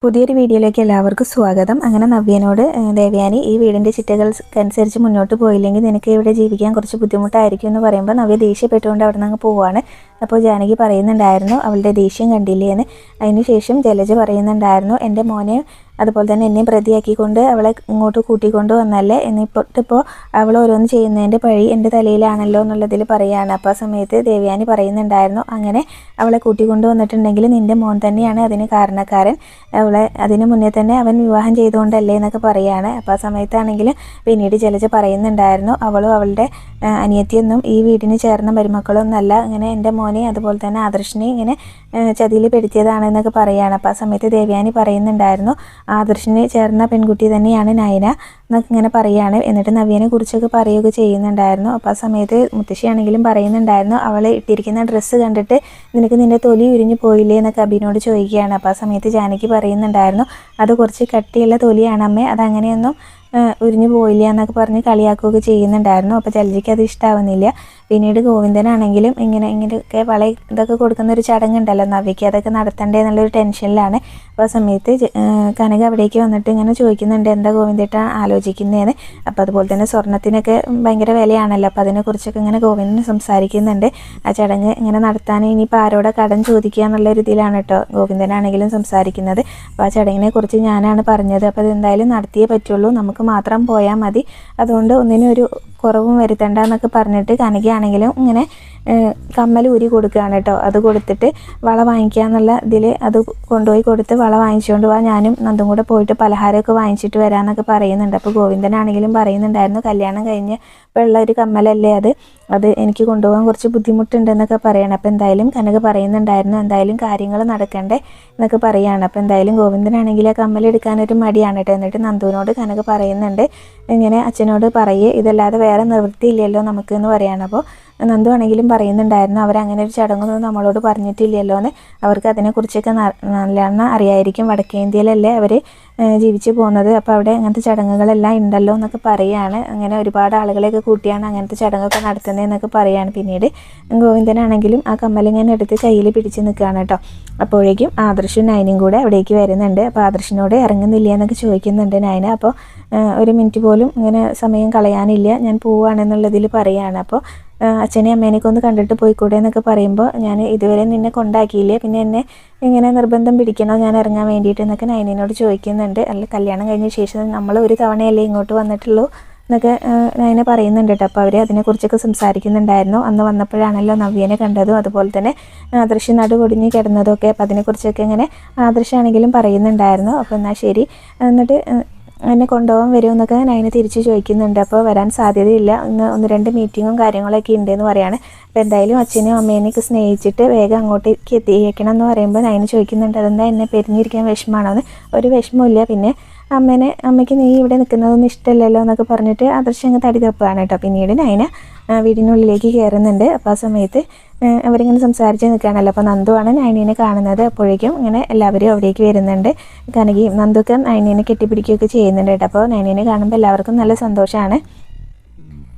പുതിയൊരു വീഡിയോയിലേക്ക് എല്ലാവർക്കും സ്വാഗതം. അങ്ങനെ നവ്യനോട് ദേവയാനി ഈ വീടിൻ്റെ ചിട്ടകൾക്കനുസരിച്ച് മുന്നോട്ട് പോയില്ലെങ്കിൽ നിനക്ക് ഇവിടെ ജീവിക്കാൻ കുറച്ച് ബുദ്ധിമുട്ടായിരിക്കും എന്ന് പറയുമ്പോൾ നവ്യ ദേഷ്യപ്പെട്ടുകൊണ്ട് അവിടെ നിന്ന് പോവുകയാണ്. അപ്പോൾ ജാനകി പറയുന്നുണ്ടായിരുന്നു അവളുടെ ദേഷ്യം കണ്ടില്ലേ എന്ന്. അതിനുശേഷം ജലജ പറയുന്നുണ്ടായിരുന്നു എൻ്റെ മോനെ അതുപോലെ തന്നെ എന്നെ പ്രതിയാക്കിക്കൊണ്ട് അവളെ ഇങ്ങോട്ട് കൂട്ടിക്കൊണ്ട് വന്നല്ലേ, എന്നിപ്പോൾ അവൾ ഓരോന്ന് ചെയ്യുന്നതിൻ്റെ പഴി എൻ്റെ തലയിലാണല്ലോ എന്നുള്ളതിൽ പറയുകയാണ്. അപ്പോൾ ആ സമയത്ത് ദേവയാനി പറയുന്നുണ്ടായിരുന്നു അങ്ങനെ അവളെ കൂട്ടിക്കൊണ്ട് വന്നിട്ടുണ്ടെങ്കിൽ നിൻ്റെ മോൻ തന്നെയാണ് അതിന് കാരണക്കാരൻ, അവളെ അതിന് മുന്നേ തന്നെ അവൻ വിവാഹം ചെയ്തുകൊണ്ടല്ലേ എന്നൊക്കെ പറയുകയാണ്. അപ്പോൾ ആ സമയത്താണെങ്കിൽ പിന്നീട് ജലജ പറയുന്നുണ്ടായിരുന്നു അവളും അവളുടെ അനിയത്തിയൊന്നും ഈ വീടിന് ചേർന്ന മരുമക്കളൊന്നല്ല, ഇങ്ങനെ എൻ്റെ മോനെ അതുപോലെ തന്നെ ആദർശിനെ ഇങ്ങനെ ചതിയിൽ പെടുത്തിയതാണെന്നൊക്കെ പറയുകയാണ്. അപ്പോൾ ആ സമയത്ത് ദേവയാനി പറയുന്നുണ്ടായിരുന്നു ആദർശിന് ചേർന്ന പെൺകുട്ടി തന്നെയാണ് നയന എന്നൊക്കെ ഇങ്ങനെ പറയുകയാണ്. എന്നിട്ട് നവ്യനെ കുറിച്ചൊക്കെ പറയുകയൊക്കെ ചെയ്യുന്നുണ്ടായിരുന്നു. അപ്പോൾ ആ സമയത്ത് മുത്തശ്ശിയാണെങ്കിലും പറയുന്നുണ്ടായിരുന്നു അവൾ ഇട്ടിരിക്കുന്ന ഡ്രസ്സ് കണ്ടിട്ട് നിന്റെ തൊലി ഉരിഞ്ഞു പോയില്ലേ എന്നൊക്കെ അഭിനോട് ചോദിക്കുകയാണ്. അപ്പോൾ ആ സമയത്ത് ജാനകി പറയുന്നുണ്ടായിരുന്നു അത് കുറച്ച് കട്ടിയുള്ള തൊലിയാണ് അമ്മേ, അതങ്ങനെയൊന്നും ഉരിഞ്ഞു പോയില്ല എന്നൊക്കെ പറഞ്ഞ് കളിയാക്കുകയൊക്കെ ചെയ്യുന്നുണ്ടായിരുന്നു. അപ്പോൾ ജലജയ്ക്ക് അത് ഇഷ്ടമാവുന്നില്ല. പിന്നീട് ഗോവിന്ദനാണെങ്കിലും ഇങ്ങനെയൊക്കെ ഇതൊക്കെ കൊടുക്കുന്ന ഒരു ചടങ്ങുണ്ടല്ലോ നവ്യയ്ക്ക്, അതൊക്കെ നടത്തണ്ടേ എന്നുള്ളൊരു ടെൻഷനിലാണ്. അപ്പോൾ ആ സമയത്ത് കനക അവിടേക്ക് വന്നിട്ട് ഇങ്ങനെ ചോദിക്കുന്നുണ്ട് എന്താ ഗോവിന്ദേട്ട ആലോചിക്കുന്നതെന്ന്. അപ്പോൾ അതുപോലെ തന്നെ സ്വർണ്ണത്തിനൊക്കെ ഭയങ്കര വിലയാണല്ലോ, അപ്പോൾ അതിനെക്കുറിച്ചൊക്കെ ഇങ്ങനെ ഗോവിന്ദൻ സംസാരിക്കുന്നുണ്ട്. ആ ചടങ്ങ് ഇങ്ങനെ നടത്താൻ ഇനിയിപ്പോൾ ആരോടെ കടം ചോദിക്കുക എന്നുള്ള രീതിയിലാണ് കേട്ടോ ഗോവിന്ദനാണെങ്കിലും സംസാരിക്കുന്നത്. അപ്പോൾ ആ ചടങ്ങിനെ കുറിച്ച് ഞാനാണ് പറഞ്ഞത്, അപ്പോൾ അതെന്തായാലും നടത്തിയേ പറ്റുള്ളൂ, നമുക്ക് മാത്രം പോയാൽ മതി, അതുകൊണ്ട് ഒന്നിനും ഒരു കുറവും വരുത്തണ്ട എന്നൊക്കെ പറഞ്ഞിട്ട് കനകയാണെങ്കിലും ഇങ്ങനെ കമ്മൽ ഊരി കൊടുക്കുകയാണ് കേട്ടോ. അത് കൊടുത്തിട്ട് വള വാങ്ങിക്കുക എന്നുള്ള ഇതിൽ അത് കൊണ്ടുപോയി കൊടുത്ത് വള വാങ്ങിച്ചുകൊണ്ട് പോവാൻ ഞാനും നന്ദും കൂടെ പോയിട്ട് പലഹാരമൊക്കെ വാങ്ങിച്ചിട്ട് വരാമെന്നൊക്കെ പറയുന്നുണ്ട്. അപ്പോൾ ഗോവിന്ദനാണെങ്കിലും പറയുന്നുണ്ടായിരുന്നു കല്യാണം കഴിഞ്ഞ് ഉള്ള ഒരു കമ്മലല്ലേ അത് എനിക്ക് കൊണ്ടുപോകാൻ കുറച്ച് ബുദ്ധിമുട്ടുണ്ടെന്നൊക്കെ പറയണം. അപ്പോൾ എന്തായാലും കനക പറയുന്നുണ്ടായിരുന്നു എന്തായാലും കാര്യങ്ങൾ നടക്കണ്ടേ എന്നൊക്കെ പറയുകയാണ്. അപ്പോൾ എന്തായാലും ഗോവിന്ദനാണെങ്കിൽ ആ കമ്മലെടുക്കാനൊരു മടിയാണ് കേട്ടോ. എന്നിട്ട് നന്ദുവിനോട് കനക പറയുന്നുണ്ട് ഇങ്ങനെ അച്ഛനോട് പറയേ, ഇതല്ലാതെ വേറെ നിവൃത്തിയില്ലല്ലോ നമുക്ക് എന്ന് പറയുകയാണ്. അപ്പോൾ നന്ദു ആണെങ്കിലും പറയുന്നുണ്ടായിരുന്നു അവരങ്ങനെ ഒരു ചടങ്ങൊന്നും നമ്മളോട് പറഞ്ഞിട്ടില്ലല്ലോ എന്ന്, അവർക്ക് അതിനെക്കുറിച്ചൊക്കെ നല്ലോണം അറിയായിരിക്കും, വടക്കേ ഇന്ത്യയിലല്ലേ അവർ ജീവിച്ചു പോകുന്നത്, അപ്പോൾ അവിടെ അങ്ങനത്തെ ചടങ്ങുകളെല്ലാം ഉണ്ടല്ലോ എന്നൊക്കെ പറയുകയാണ്. അങ്ങനെ ഒരുപാട് ആളുകളെയൊക്കെ കൂട്ടിയാണ് അങ്ങനത്തെ ചടങ്ങൊക്കെ നടത്തുന്നതെന്നൊക്കെ പറയുകയാണ്. പിന്നീട് ഗോവിന്ദനാണെങ്കിലും ആ കമ്മലിങ്ങനെ എടുത്ത് കയ്യിൽ പിടിച്ച് നിൽക്കുകയാണ് കേട്ടോ. അപ്പോഴേക്കും ആദർശും നയനയും കൂടെ അവിടേക്ക് വരുന്നുണ്ട്. അപ്പോൾ ആദർശിനോട് ഇറങ്ങുന്നില്ല എന്നൊക്കെ ചോദിക്കുന്നുണ്ട് നയന. അപ്പോൾ ഒരു മിനിറ്റ് പോലും ഇങ്ങനെ സമയം കളയാനില്ല, ഞാൻ പോവുകയാണെന്നുള്ളതിൽ പറയുകയാണ്. അപ്പോൾ അച്ഛനെയും അമ്മേനെയൊക്കെ ഒന്ന് കണ്ടിട്ട് പോയിക്കൂടെ എന്നൊക്കെ പറയുമ്പോൾ ഞാൻ ഇതുവരെ നിന്നെ കൊണ്ടാക്കിയില്ലേ, പിന്നെ എന്നെ ഇങ്ങനെ നിർബന്ധം പിടിക്കണോ ഞാൻ ഇറങ്ങാൻ വേണ്ടിയിട്ട് എന്നൊക്കെ നയനയോട് ചോദിക്കുന്നുണ്ട്. അല്ല കല്യാണം കഴിഞ്ഞ ശേഷം നമ്മൾ ഒരു തവണയല്ലേ ഇങ്ങോട്ട് വന്നിട്ടുള്ളൂ എന്നൊക്കെ നയന പറയുന്നുണ്ട് കേട്ടോ. അപ്പോൾ അവർ അതിനെക്കുറിച്ചൊക്കെ സംസാരിക്കുന്നുണ്ടായിരുന്നു. അന്ന് വന്നപ്പോഴാണല്ലോ നവ്യനെ കണ്ടതും അതുപോലെ തന്നെ ആദർശ് നടുകൊടിഞ്ഞ് കിടന്നതൊക്കെ, അപ്പോൾ അതിനെക്കുറിച്ചൊക്കെ ഇങ്ങനെ ആദർശാണെങ്കിലും പറയുന്നുണ്ടായിരുന്നു. അപ്പോൾ എന്നാൽ ശരി എന്നിട്ട് എന്നെ കൊണ്ടുപോകാൻ വരുമെന്നൊക്കെ നയന തിരിച്ച് ചോദിക്കുന്നുണ്ട്. അപ്പോൾ വരാൻ സാധ്യതയില്ല, ഇന്ന് 1-2 മീറ്റിങ്ങും കാര്യങ്ങളൊക്കെ ഉണ്ടെന്ന് പറയാണ്. അപ്പോൾ എന്തായാലും അച്ഛനും അമ്മേനെയൊക്കെ സ്നേഹിച്ചിട്ട് വേഗം അങ്ങോട്ടേക്ക് എത്തിയേക്കണം എന്ന് പറയുമ്പോൾ നയന ചോദിക്കുന്നുണ്ട് അതെന്താ എന്നെ പെരിഞ്ഞിരിക്കാൻ വിഷമമാണോ എന്ന്. ഒരു വിഷമമില്ല, പിന്നെ അമ്മയ്ക്ക് നീ ഇവിടെ നിൽക്കുന്നതൊന്നും ഇഷ്ടമല്ലല്ലോ എന്നൊക്കെ പറഞ്ഞിട്ട് ആദർശം അങ്ങ് തടി തപ്പാണ് കേട്ടോ. പിന്നീട് നയന വീടിനുള്ളിലേക്ക് കയറുന്നുണ്ട്. അപ്പോൾ ആ സമയത്ത് അവരിങ്ങനെ സംസാരിച്ച് നിൽക്കുകയാണല്ലോ. അപ്പോൾ നന്ദുവാണ് നയനീനെ കാണുന്നത്. അപ്പോഴേക്കും ഇങ്ങനെ എല്ലാവരും അവിടേക്ക് വരുന്നുണ്ട്. കനകയും നന്ദുക്കെ നയനീനെ കെട്ടിപ്പിടിക്കുകയൊക്കെ ചെയ്യുന്നുണ്ട് കേട്ടോ. അപ്പോൾ നയനീനെ കാണുമ്പോൾ എല്ലാവർക്കും നല്ല സന്തോഷമാണ്.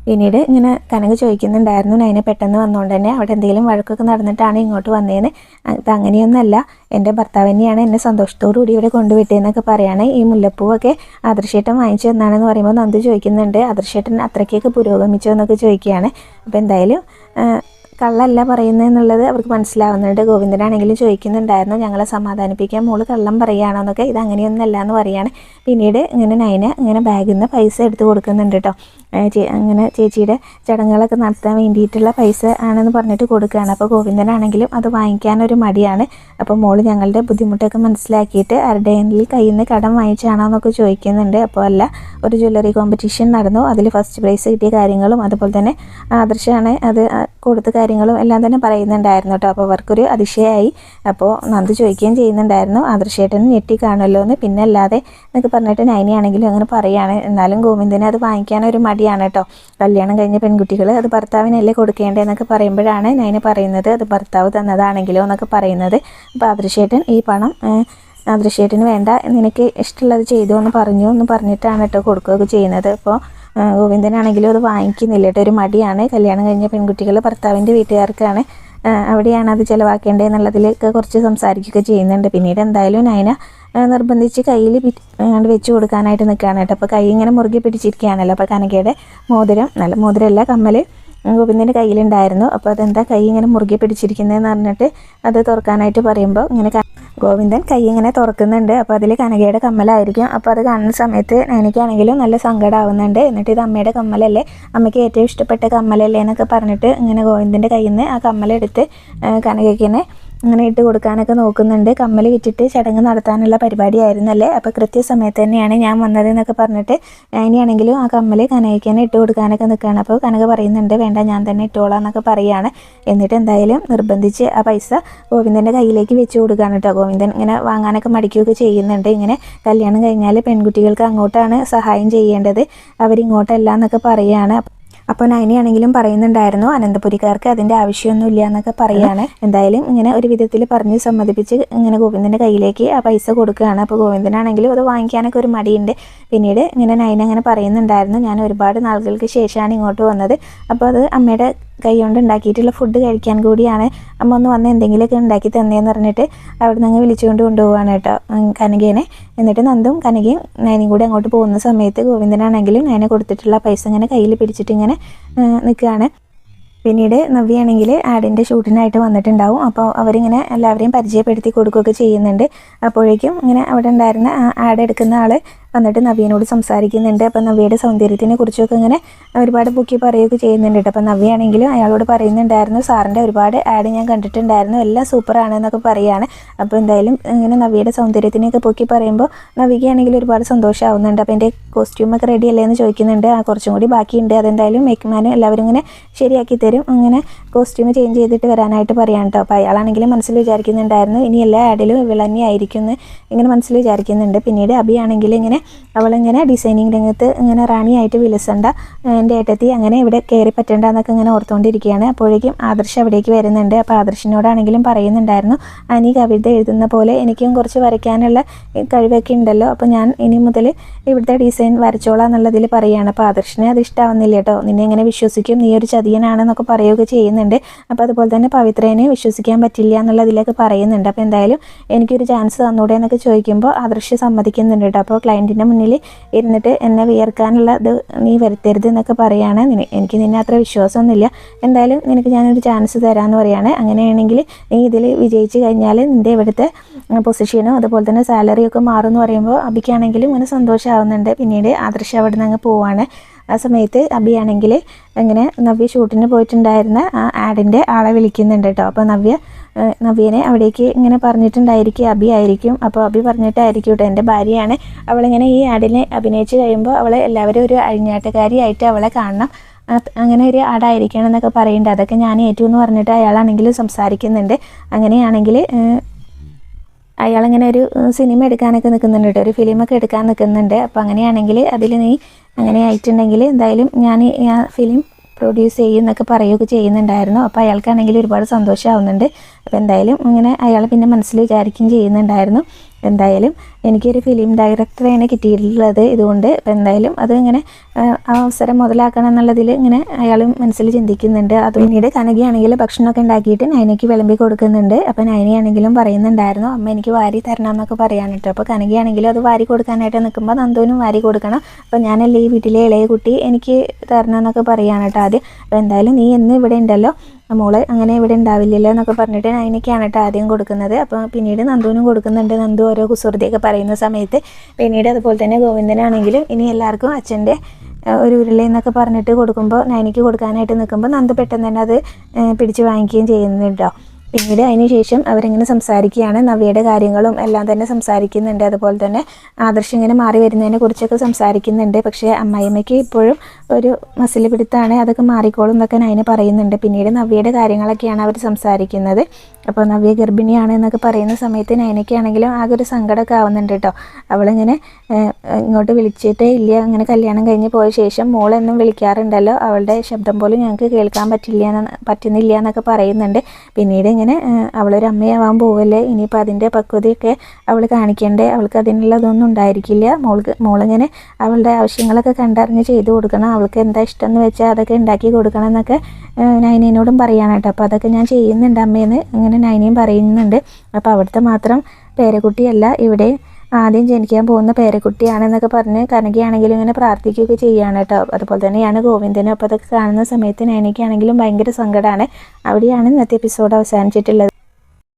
പിന്നീട് ഇങ്ങനെ കനക ചോദിക്കുന്നുണ്ടായിരുന്നു നയന പെട്ടെന്ന് വന്നുകൊണ്ട് തന്നെ അവിടെ എന്തെങ്കിലും വഴക്കൊക്കെ നടന്നിട്ടാണ് ഇങ്ങോട്ട് വന്നതെന്ന്. അത് അങ്ങനെയൊന്നല്ല, എൻ്റെ ഭർത്താവ് തന്നെയാണ് എന്നെ സന്തോഷത്തോടു കൂടി ഇവിടെ കൊണ്ടുവിട്ടതെന്നൊക്കെ പറയുകയാണ്. ഈ മുല്ലപ്പൂവൊക്കെ ആദർശേട്ടൻ വാങ്ങിച്ചു തന്നാണെന്ന് പറയുമ്പോൾ നന്ദു ചോദിക്കുന്നുണ്ട് ആദർശേട്ടൻ അത്രയ്ക്കൊക്കെ പുരോഗമിച്ചോ എന്നൊക്കെ ചോദിക്കുകയാണ്. അപ്പോൾ എന്തായാലും കള്ളല്ല പറയുന്നതെന്നുള്ളത് അവർക്ക് മനസ്സിലാവുന്നുണ്ട്. ഗോവിന്ദനാണെങ്കിലും ചോദിക്കുന്നുണ്ടായിരുന്നു ഞങ്ങളെ സമാധാനിപ്പിക്കാൻ മോള് കള്ളം പറയുകയാണോ എന്നൊക്കെ. ഇത് അങ്ങനെയൊന്നല്ല എന്ന് പറയുകയാണ്. പിന്നീട് ഇങ്ങനെ നയന ഇങ്ങനെ ബാഗിൽ നിന്ന് പൈസ എടുത്ത് കൊടുക്കുന്നുണ്ട് കേട്ടോ. അങ്ങനെ ചേച്ചിയുടെ ചടങ്ങുകളൊക്കെ നടത്താൻ വേണ്ടിയിട്ടുള്ള പൈസ ആണെന്ന് പറഞ്ഞിട്ട് കൊടുക്കുകയാണ്. അപ്പോൾ ഗോവിന്ദനാണെങ്കിലും അത് വാങ്ങിക്കാനൊരു മടിയാണ്. അപ്പോൾ മോള് ഞങ്ങളുടെ ബുദ്ധിമുട്ടൊക്കെ മനസ്സിലാക്കിയിട്ട് ആരുടെയെങ്കിലും കയ്യിൽ നിന്ന് കടം വാങ്ങിച്ചാണോ എന്നൊക്കെ ചോദിക്കുന്നുണ്ട്. അപ്പോൾ അല്ല, ഒരു ജ്വല്ലറി കോമ്പറ്റീഷൻ നടന്നു, അതിൽ ഫസ്റ്റ് പ്രൈസ് കിട്ടിയ കാര്യങ്ങളും അതുപോലെ തന്നെ ആദർശമാണ് അത് കൊടുത്ത കാര്യങ്ങളും എല്ലാം തന്നെ പറയുന്നുണ്ടായിരുന്നു കേട്ടോ. അപ്പോൾ അവർക്കൊരു അതിശയമായി. അപ്പോൾ നന്ദു ചോദിക്കുകയും ചെയ്യുന്നുണ്ടായിരുന്നു ആദർശേട്ടന് ഞെട്ടി കാണുമല്ലോ എന്ന്. പിന്നെ അല്ലാതെ എന്നൊക്കെ പറഞ്ഞിട്ട് നയനയാണെങ്കിലും അങ്ങനെ പറയുകയാണ്. എന്നാലും ഗോവിന്ദന് അത് വാങ്ങിക്കാനൊരു മടിയാണ് കേട്ടോ. കല്യാണം കഴിഞ്ഞ പെൺകുട്ടികൾ അത് ഭർത്താവിനല്ലേ കൊടുക്കേണ്ടത് എന്നൊക്കെ പറയുമ്പോഴാണ് നയന പറയുന്നത് അത് ഭർത്താവ് തന്നതാണെങ്കിലോ എന്നൊക്കെ പറയുന്നത്. അപ്പോൾ ആദർശേട്ടൻ ഈ പണം ആദർശേട്ടന് വേണ്ട, നിനക്ക് ഇഷ്ടമുള്ളത് ചെയ്തോ എന്ന് പറഞ്ഞിട്ടാണ് കേട്ടോ കൊടുക്കുകയൊക്കെ ചെയ്യുന്നത്. അപ്പോൾ ഗോവിന്ദനാണെങ്കിലും അത് വാങ്ങിക്കുന്നില്ല കേട്ടോ, ഒരു മടിയാണ്. കല്യാണം കഴിഞ്ഞ പെൺകുട്ടികൾ ഭർത്താവിൻ്റെ വീട്ടുകാർക്കാണ് അവിടെയാണ് അത് ചിലവാക്കേണ്ടത് എന്നുള്ളതിലൊക്കെ കുറച്ച് സംസാരിക്കുകയൊക്കെ ചെയ്യുന്നുണ്ട്. പിന്നീട് എന്തായാലും നയന നിർബന്ധിച്ച് കയ്യിൽ വെച്ച് കൊടുക്കാനായിട്ട് നിൽക്കുകയാണ് കേട്ടോ. അപ്പോൾ കൈ ഇങ്ങനെ മുറുകെ പിടിച്ചിരിക്കുകയാണല്ലോ. അപ്പോൾ കനകയുടെ മോതിരം, നല്ല മോതിരമല്ല, കമ്മൽ ഗോവിന്ദൻ്റെ കയ്യിലുണ്ടായിരുന്നു. അപ്പോൾ അതെന്താ കൈ ഇങ്ങനെ മുറുകെ പിടിച്ചിരിക്കുന്നതെന്ന് പറഞ്ഞിട്ട് അത് തുറക്കാനായിട്ട് പറയുമ്പോൾ ഇങ്ങനെ ഗോവിന്ദൻ കൈ ഇങ്ങനെ തുറക്കുന്നുണ്ട്. അപ്പോൾ അതിൽ കനകയുടെ കമ്മലായിരിക്കും. അപ്പോൾ അത് കാണുന്ന സമയത്ത് എനിക്കാണെങ്കിലും നല്ല സങ്കടമാവുന്നുണ്ട്. എന്നിട്ട് ഇത് അമ്മയുടെ കമ്മലല്ലേ, അമ്മയ്ക്ക് ഏറ്റവും ഇഷ്ടപ്പെട്ട കമ്മലല്ലേ എന്നൊക്കെ പറഞ്ഞിട്ട് ഇങ്ങനെ ഗോവിന്ദൻ്റെ കയ്യിൽ നിന്ന് ആ കമ്മലെടുത്ത് കനകയ്ക്കിനെ അങ്ങനെ ഇട്ട് കൊടുക്കാനൊക്കെ നോക്കുന്നുണ്ട്. കമ്മൽ വിറ്റിട്ട് ചടങ്ങ് നടത്താനുള്ള പരിപാടിയായിരുന്നല്ലേ, അപ്പോൾ കൃത്യസമയത്ത് തന്നെയാണ് ഞാൻ വന്നത് എന്നൊക്കെ പറഞ്ഞിട്ട് ഇനിയാണെങ്കിലും ആ കമ്മൽ കനകയ്ക്കനെ ഇട്ട് കൊടുക്കാനൊക്കെ നിൽക്കുകയാണ്. അപ്പോൾ കനക പറയുന്നുണ്ട് വേണ്ട ഞാൻ തന്നെ ഇട്ടോളാം എന്നൊക്കെ പറയുകയാണ്. എന്നിട്ട് എന്തായാലും നിർബന്ധിച്ച് ആ പൈസ ഗോവിന്ദൻ്റെ കയ്യിലേക്ക് വെച്ച് കൊടുക്കുകയാണ് കേട്ടോ. ഗോവിന്ദൻ ഇങ്ങനെ വാങ്ങാനൊക്കെ മടിക്കുകയൊക്കെ ചെയ്യുന്നുണ്ട്. ഇങ്ങനെ കല്യാണം കഴിഞ്ഞാൽ പെൺകുട്ടികൾക്ക് അങ്ങോട്ടാണ് സഹായം ചെയ്യേണ്ടത്, അവരിങ്ങോട്ടല്ല എന്നൊക്കെ പറയുകയാണ്. അപ്പോൾ നയനയാണെങ്കിലും പറയുന്നുണ്ടായിരുന്നു അനന്തപുരിക്കാർക്ക് അതിൻ്റെ ആവശ്യമൊന്നുമില്ല എന്നൊക്കെ പറയുകയാണ്. എന്തായാലും ഇങ്ങനെ ഒരു വിധത്തിൽ പറഞ്ഞ് സമ്മതിപ്പിച്ച് ഇങ്ങനെ ഗോവിന്ദൻ്റെ കയ്യിലേക്ക് ആ പൈസ കൊടുക്കുകയാണ്. അപ്പോൾ ഗോവിന്ദനാണെങ്കിലും അത് വാങ്ങിക്കാനൊക്കെ ഒരു മടിയുണ്ട്. പിന്നീട് ഇങ്ങനെ നയന അങ്ങനെ പറയുന്നുണ്ടായിരുന്നു ഞാൻ ഒരുപാട് നാളുകൾക്ക് ശേഷമാണ് ഇങ്ങോട്ട് വന്നത്, അപ്പോൾ അത് അമ്മയുടെ കൈ കൊണ്ട് ഉണ്ടാക്കിയിട്ടുള്ള ഫുഡ് കഴിക്കാൻ കൂടിയാണ്, അമ്മ ഒന്ന് വന്ന് എന്തെങ്കിലുമൊക്കെ ഉണ്ടാക്കി തന്നേന്ന് പറഞ്ഞിട്ട് അവിടെ നിന്ന് വിളിച്ചുകൊണ്ട് കൊണ്ടുപോവാണ് കേട്ടോ കനകേനെ. എന്നിട്ട് നന്ദും കനകയും നയനയും കൂടി അങ്ങോട്ട് പോകുന്ന സമയത്ത് ഗോവിന്ദനാണെങ്കിലും നയനെ കൊടുത്തിട്ടുള്ള പൈസ ഇങ്ങനെ കയ്യിൽ പിടിച്ചിട്ട് ഇങ്ങനെ നിൽക്കുകയാണ്. പിന്നീട് നവ്യയാണെങ്കിൽ ആഡിൻ്റെ ഷൂട്ടിനായിട്ട് വന്നിട്ടുണ്ടാവും. അപ്പോൾ അവരിങ്ങനെ എല്ലാവരെയും പരിചയപ്പെടുത്തി കൊടുക്കുകയൊക്കെ ചെയ്യുന്നുണ്ട്. അപ്പോഴേക്കും ഇങ്ങനെ അവിടെ ഉണ്ടായിരുന്ന ആഡ് എടുക്കുന്ന ആൾ വന്നിട്ട് നവ്യനോട് സംസാരിക്കുന്നുണ്ട്. അപ്പോൾ നവ്യയുടെ സൗന്ദര്യത്തിനെ കുറിച്ചൊക്കെ ഇങ്ങനെ ഒരുപാട് പൊക്കി പറയുകയൊക്കെ ചെയ്യുന്നുണ്ട് കേട്ടോ. അപ്പോൾ നവ്യയാണെങ്കിലും അയാളോട് പറയുന്നുണ്ടായിരുന്നു സാറിൻ്റെ ഒരുപാട് ആഡ് ഞാൻ കണ്ടിട്ടുണ്ടായിരുന്നു, എല്ലാം സൂപ്പറാണ് എന്നൊക്കെ പറയുകയാണ്. അപ്പോൾ എന്തായാലും ഇങ്ങനെ നവ്യയുടെ സൗന്ദര്യത്തിനെയൊക്കെ പൊക്കി പറയുമ്പോൾ നവ്യയ്ക്കാണെങ്കിൽ ഒരുപാട് സന്തോഷമാവുന്നുണ്ട്. അപ്പോൾ എൻ്റെ കോസ്റ്റ്യൂമൊക്കെ റെഡി അല്ലേ എന്ന് ചോദിക്കുന്നുണ്ട്. കുറച്ചും കൂടി ബാക്കിയുണ്ട്, അതെന്തായാലും മേക്കപ്പ്മാൻ എല്ലാവരും ഇങ്ങനെ ശരിയാക്കി തരും, അങ്ങനെ കോസ്റ്റ്യൂം ചേഞ്ച് ചെയ്തിട്ട് വരാനായിട്ട് പറയാം കേട്ടോ. അപ്പോൾ അയാളാണെങ്കിലും മനസ്സിൽ വിചാരിക്കുന്നുണ്ടായിരുന്നു ഇനി എല്ലാ ആഡിലും ഇവൾ തന്നെ ആയിരിക്കും എന്ന് ഇങ്ങനെ മനസ്സിൽ വിചാരിക്കുന്നുണ്ട്. പിന്നീട് അബിയാണെങ്കിൽ ഇങ്ങനെ അവളിങ്ങനെ ഡിസൈനിങ് രംഗത്ത് ഇങ്ങനെ റാണിയായിട്ട് വിലസണ്ട, എൻ്റെ ഏട്ടത്തി അങ്ങനെ ഇവിടെ കയറി പറ്റണ്ട എന്നൊക്കെ ഇങ്ങനെ ഓർത്തുകൊണ്ടിരിക്കുകയാണ്. അപ്പോഴേക്കും ആദർശ് അവിടേക്ക് വരുന്നുണ്ട്. അപ്പോൾ ആദർശിനോടാണെങ്കിലും പറയുന്നുണ്ടായിരുന്നു അനി കവിത എഴുതുന്ന പോലെ എനിക്കും കുറച്ച് വരയ്ക്കാനുള്ള കഴിവൊക്കെ ഉണ്ടല്ലോ, അപ്പോൾ ഞാൻ ഇനി മുതൽ ഇവിടുത്തെ ഡിസൈൻ വരച്ചോളാം എന്നുള്ളതിൽ പറയുകയാണ്. അപ്പോൾ ആദർശിനെ അത് ഇഷ്ടമാവുന്നില്ല കേട്ടോ, നിന്നെ എങ്ങനെ വിശ്വസിക്കും, നീ ഒരു ചതിയനാണെന്നൊക്കെ പറയുകയൊക്കെ ചെയ്യുന്നുണ്ട്. അപ്പോൾ അതുപോലെ തന്നെ പവിത്രേനെ വിശ്വസിക്കാൻ പറ്റില്ല എന്നുള്ളതിലൊക്കെ പറയുന്നുണ്ട്. അപ്പോൾ എന്തായാലും എനിക്കൊരു ചാൻസ് തന്നൂടെ എന്നൊക്കെ ചോദിക്കുമ്പോൾ ആദർശ് സമ്മതിക്കുന്നുണ്ട് കേട്ടോ. അപ്പോൾ ക്ലയൻറ്റിൻ്റെ മുന്നിൽ ഇരുന്നിട്ട് എന്നെ വിയർക്കാനുള്ള ഇത് നീ വരുത്തരുത് എന്നൊക്കെ പറയുകയാണ്. എനിക്ക് നിന്നെ അത്ര വിശ്വാസമൊന്നുമില്ല, എന്തായാലും നിനക്ക് ഞാനൊരു ചാൻസ് തരാമെന്ന് പറയുകയാണ്. അങ്ങനെയാണെങ്കിൽ നീ ഇതിൽ വിജയിച്ച് കഴിഞ്ഞാൽ നിൻ്റെ ഇവിടുത്തെ പൊസിഷനും അതുപോലെ തന്നെ സാലറിയൊക്കെ മാറുമെന്ന് പറയുമ്പോൾ അബിക്കാണെങ്കിലും ഇങ്ങനെ സന്തോഷമാവുന്നുണ്ട്. പിന്നീട് ആദർശ് അവിടെ നിന്ന് അങ്ങ് പോവാണ്. ആ സമയത്ത് അബിയാണെങ്കിൽ ഇങ്ങനെ നവ്യ ഷൂട്ടിന് പോയിട്ടുണ്ടായിരുന്ന ആ ആഡിൻ്റെ ആളെ വിളിക്കുന്നുണ്ട് കേട്ടോ. അപ്പോൾ നവ്യനെ അവിടേക്ക് ഇങ്ങനെ പറഞ്ഞിട്ടുണ്ടായിരിക്കും അബി ആയിരിക്കും. അപ്പോൾ അബി പറഞ്ഞിട്ടായിരിക്കും കേട്ടോ എൻ്റെ ഭാര്യയാണ്, അവളിങ്ങനെ ഈ ആഡിനെ അഭിനയിച്ച് കഴിയുമ്പോൾ അവളെ എല്ലാവരും ഒരു അഴിഞ്ഞാട്ടുകാരിയായിട്ട് അവളെ കാണണം, അങ്ങനെ ഒരു ആടായിരിക്കണം എന്നൊക്കെ പറയുന്നുണ്ട്. അതൊക്കെ ഞാൻ ഏറ്റു എന്ന് പറഞ്ഞിട്ട് അയാളാണെങ്കിൽ സംസാരിക്കുന്നുണ്ട്. അങ്ങനെയാണെങ്കിൽ അയാളിങ്ങനെ ഒരു സിനിമ എടുക്കാനൊക്കെ നിൽക്കുന്നുണ്ട് കേട്ടോ, ഒരു ഫിലിമൊക്കെ എടുക്കാൻ നിൽക്കുന്നുണ്ട്. അപ്പോൾ അങ്ങനെയാണെങ്കിൽ അതിൽ നീ അങ്ങനെ ആയിട്ടുണ്ടെങ്കിൽ എന്തായാലും ഞാൻ ആ ഫിലിം പ്രൊഡ്യൂസ് ചെയ്യും എന്നൊക്കെ പറയുകയൊക്കെ ചെയ്യുന്നുണ്ടായിരുന്നു. അപ്പോൾ അയാൾക്കാണെങ്കിൽ ഒരുപാട് സന്തോഷമാവുന്നുണ്ട്. അപ്പോൾ എന്തായാലും ഇങ്ങനെ അയാൾ പിന്നെ മനസ്സിൽ വിചാരിക്കുകയും ചെയ്യുന്നുണ്ടായിരുന്നു എന്തായാലും എനിക്കൊരു ഫിലിം ഡയറക്ടറെയാണ് കിട്ടിയിട്ടുള്ളത്, ഇതുകൊണ്ട് അപ്പോൾ എന്തായാലും അത് ഇങ്ങനെ അവസരം മുതലാക്കണം എന്നുള്ളതിൽ ഇങ്ങനെ അയാൾ മനസ്സിൽ ചിന്തിക്കുന്നുണ്ട്. അത് പിന്നീട് കനകയാണെങ്കിൽ ഭക്ഷണമൊക്കെ ഉണ്ടാക്കിയിട്ട് നയനയ്ക്ക് വിളമ്പി കൊടുക്കുന്നുണ്ട്. അപ്പോൾ നയനയാണെങ്കിലും പറയുന്നുണ്ടായിരുന്നു അമ്മ എനിക്ക് വാരി തരണം എന്നൊക്കെ പറയാൻ കേട്ടോ. അപ്പോൾ കനകയാണെങ്കിലും അത് വാരി കൊടുക്കാനായിട്ട് നിൽക്കുമ്പോൾ നന്ദുവിനും വാരി കൊടുക്കണം, അപ്പോൾ ഞാനല്ലേ ഈ വീട്ടിലെ ഇളയ കുട്ടി, എനിക്ക് തരണം എന്നൊക്കെ പറയാൻ കേട്ടോ ആദ്യം. അപ്പോൾ എന്തായാലും നീ എന്ന് ഇവിടെ ഉണ്ടല്ലോ, മോള് അങ്ങനെ ഇവിടെ ഉണ്ടാവില്ലല്ലോ എന്നൊക്കെ പറഞ്ഞിട്ട് നയനയ്ക്കാണ് കേട്ടോ ആദ്യം കൊടുക്കുന്നത്. അപ്പോൾ പിന്നീട് നന്ദുവിനും കൊടുക്കുന്നുണ്ട്. നന്ദു ഓരോ കുസൃതിയൊക്കെ പറയുന്ന സമയത്ത് പിന്നീട് അതുപോലെ തന്നെ ഗോവിന്ദനാണെങ്കിലും ഇനി എല്ലാവർക്കും അച്ഛൻ്റെ ഒരു ഉരുള എന്നൊക്കെ പറഞ്ഞിട്ട് കൊടുക്കുമ്പോൾ നയനയ്ക്ക് കൊടുക്കാനായിട്ട് നിൽക്കുമ്പോൾ നന്ദു പെട്ടെന്ന് തന്നെ അത് പിടിച്ച് വാങ്ങിക്കുകയും ചെയ്യുന്നുണ്ടോ. പിന്നീട് അതിന് ശേഷം അവരിങ്ങനെ സംസാരിക്കുകയാണ്, നവ്യയുടെ കാര്യങ്ങളും എല്ലാം തന്നെ സംസാരിക്കുന്നുണ്ട്. അതുപോലെ തന്നെ ആദർശ് ഇങ്ങനെ മാറി വരുന്നതിനെ കുറിച്ചൊക്കെ സംസാരിക്കുന്നുണ്ട്. പക്ഷേ അമ്മായിയമ്മയ്ക്ക് ഇപ്പോഴും ഒരു മസിൽ പിടുത്താണ്, അതൊക്കെ മാറിക്കോളും എന്നൊക്കെ നയന പറയുന്നുണ്ട്. പിന്നീട് നവ്യയുടെ കാര്യങ്ങളൊക്കെയാണ് അവർ സംസാരിക്കുന്നത്. അപ്പോൾ നവ്യ ഗർഭിണിയാണ് എന്നൊക്കെ പറയുന്ന സമയത്ത് നയനയ്ക്കാണെങ്കിലും ആകെ ഒരു സങ്കടമൊക്കെ ആവുന്നുണ്ട് കേട്ടോ. അവളിങ്ങനെ ഇങ്ങോട്ട് വിളിച്ചിട്ടേ ഇല്ല, അങ്ങനെ കല്യാണം കഴിഞ്ഞ് പോയ ശേഷം മോളെന്നും വിളിക്കാറുണ്ടല്ലോ, അവളുടെ ശബ്ദം പോലും ഞങ്ങൾക്ക് കേൾക്കാൻ പറ്റുന്നില്ല എന്നൊക്കെ പറയുന്നുണ്ട്. പിന്നീട് ഇങ്ങനെ അവളൊരു അമ്മയാവാൻ പോവല്ലേ, ഇനിയിപ്പോൾ അതിൻ്റെ പക്വതയൊക്കെ അവൾ കാണിക്കേണ്ടേ, അവൾക്ക് അതിനുള്ളതൊന്നും ഉണ്ടായിരിക്കില്ല. മോളിങ്ങനെ അവളുടെ ആവശ്യങ്ങളൊക്കെ കണ്ടറിഞ്ഞ് ചെയ്തു കൊടുക്കണം, അവൾക്ക് എന്താ ഇഷ്ടം എന്ന് വെച്ചാൽ അതൊക്കെ ഉണ്ടാക്കി കൊടുക്കണം എന്നൊക്കെ നൈനയോടും പറയാണ് കേട്ടോ. അപ്പോൾ അതൊക്കെ ഞാൻ ചെയ്യുന്നുണ്ട് അമ്മയെന്ന് അങ്ങനെ നൈനയും പറയുന്നുണ്ട്. അപ്പോൾ അവിടുത്തെ മാത്രം പേരക്കുട്ടിയല്ല, ഇവിടെ ആദ്യം ജനിക്കാൻ പോകുന്ന പേരക്കുട്ടിയാണെന്നൊക്കെ പറഞ്ഞ് കനകയാണെങ്കിലും ഇങ്ങനെ പ്രാർത്ഥിക്കുകയൊക്കെ ചെയ്യുകയാണ് കേട്ടോ. അതുപോലെ തന്നെയാണ് ഗോവിന്ദനും. അപ്പോൾ അതൊക്കെ കാണുന്ന സമയത്ത് നൈനയ്ക്കാണെങ്കിലും ഭയങ്കര സങ്കടമാണ്. അവിടെയാണ് ഇന്നത്തെ എപ്പിസോഡ് അവസാനിച്ചിട്ടുള്ളത്.